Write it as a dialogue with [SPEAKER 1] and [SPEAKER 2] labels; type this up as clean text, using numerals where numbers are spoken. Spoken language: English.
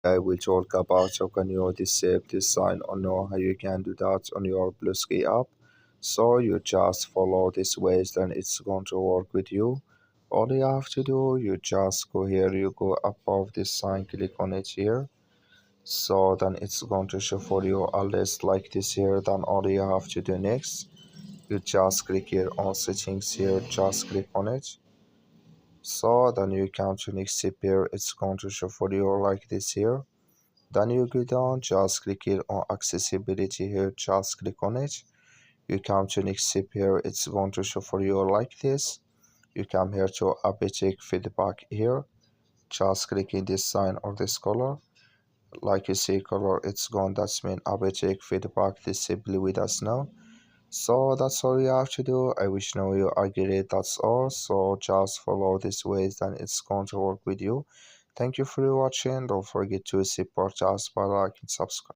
[SPEAKER 1] I will talk about how can you disable this sign or know how you can do that on your Bluesky app. So you just follow this ways, then it's going to work with you. All you have to do, you just go here, you go above this sign, click on it here. So then it's going to show for you a list like this here. Then all you have to do next, you just click here on settings here, just click on it. So then you can to next step here, it's going to show for you like this here. Then you go down, just click here on accessibility here, just click on it. You come to next step here, it's going to show for you like this. You come here to Haptic feedback here, just click in this sign or this color. Like you see color, it's gone, that's mean Haptic feedback disable with us now. So that's all you have to do. I wish now you are great, that's all. So just follow these ways, then it's going to work with you. Thank you for watching. Don't forget to support us by like and subscribe.